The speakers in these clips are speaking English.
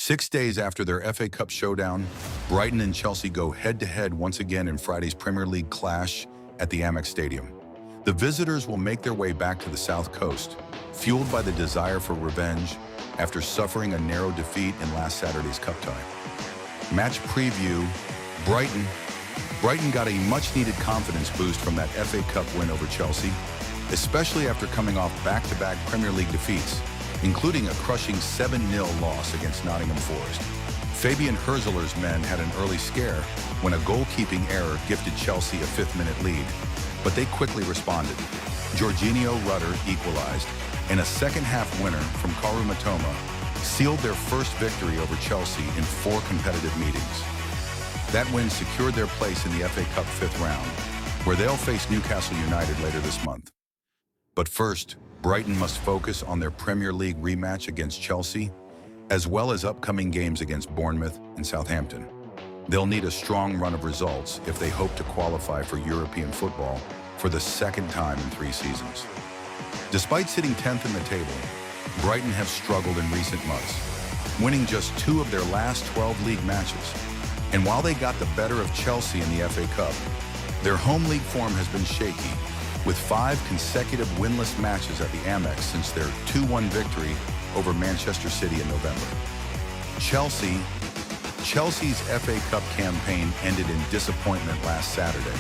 6 days after their FA Cup showdown, Brighton and Chelsea go head-to-head once again in Friday's Premier League clash at the Amex Stadium. The visitors will make their way back to the South Coast, fueled by the desire for revenge after suffering a narrow defeat in last Saturday's cup tie. Match preview, Brighton got a much-needed confidence boost from that FA Cup win over Chelsea, especially after coming off back-to-back Premier League defeats, including a crushing 7-0 loss against Nottingham Forest. Fabian Hürzeler's men had an early scare when a goalkeeping error gifted Chelsea a 5th-minute lead, but they quickly responded. Jorginho Rutter equalized, and a second-half winner from Kaoru Mitoma sealed their first victory over Chelsea in 4 competitive meetings. That win secured their place in the FA Cup 5th round, where they'll face Newcastle United later this month. But first, Brighton must focus on their Premier League rematch against Chelsea, as well as upcoming games against Bournemouth and Southampton. They'll need a strong run of results if they hope to qualify for European football for the second time in 3 seasons. Despite sitting 10th in the table, Brighton have struggled in recent months, winning just 2 of their last 12 league matches. And while they got the better of Chelsea in the FA Cup, their home league form has been shaky, with 5 consecutive winless matches at the Amex since their 2-1 victory over Manchester City in November. Chelsea's FA Cup campaign ended in disappointment last Saturday,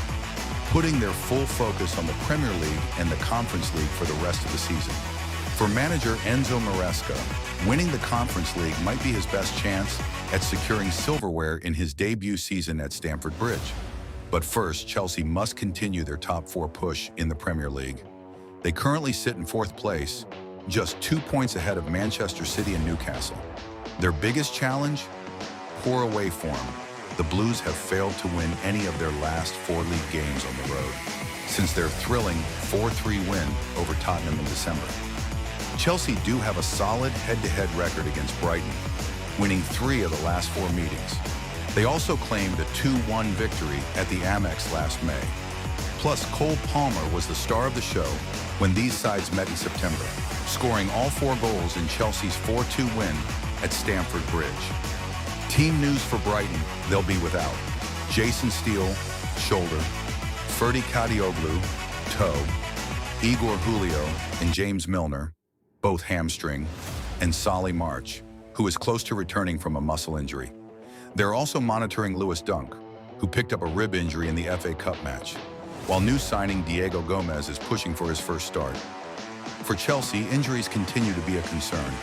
putting their full focus on the Premier League and the Conference League for the rest of the season. For manager Enzo Maresca, winning the Conference League might be his best chance at securing silverware in his debut season at Stamford Bridge. But first, Chelsea must continue their top 4 push in the Premier League. They currently sit in 4th place, just 2 points ahead of Manchester City and Newcastle. Their biggest challenge? Poor away form. The Blues have failed to win any of their last 4 league games on the road, since their thrilling 4-3 win over Tottenham in December. Chelsea do have a solid head-to-head record against Brighton, winning 3 of the last 4 meetings. They also claimed a 2-1 victory at the Amex last May. Plus, Cole Palmer was the star of the show when these sides met in September, scoring all 4 goals in Chelsea's 4-2 win at Stamford Bridge. Team news for Brighton, they'll be without Jason Steele, shoulder, Ferdi Kadioglu, toe, Igor Julio and James Milner, both hamstring, and Solly March, who is close to returning from a muscle injury. They're also monitoring Lewis Dunk, who picked up a rib injury in the FA Cup match, while new signing Diego Gomez is pushing for his first start. For Chelsea, injuries continue to be a concern.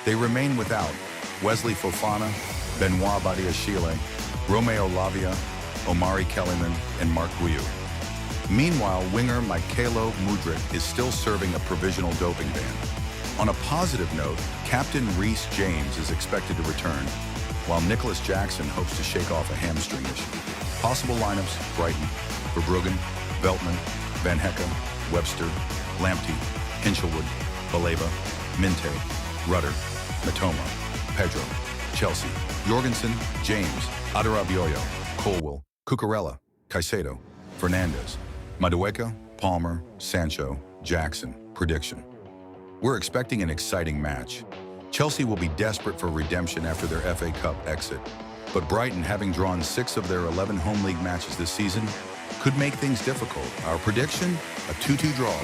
They remain without Wesley Fofana, Benoit Badiashile, Romeo Lavia, Omari Kellyman, and Mark Guiu. Meanwhile, winger Mykhailo Mudryk is still serving a provisional doping ban. On a positive note, captain Reece James is expected to return, while Nicholas Jackson hopes to shake off a hamstring issue. Possible lineups: Brighton, Verbruggen, Veltman, Van Hecke, Webster, Lamptey, Hinchelwood, Baleba, Minte, Rutter, Mitoma, Pedro, Chelsea, Jorgensen, James, Adarabioyo, Colwill, Cucurella, Caicedo, Fernandez, Madueke, Palmer, Sancho, Jackson. Prediction: we're expecting an exciting match. Chelsea will be desperate for redemption after their FA Cup exit, but Brighton, having drawn 6 of their 11 home league matches this season, could make things difficult. Our prediction: a 2-2 draw.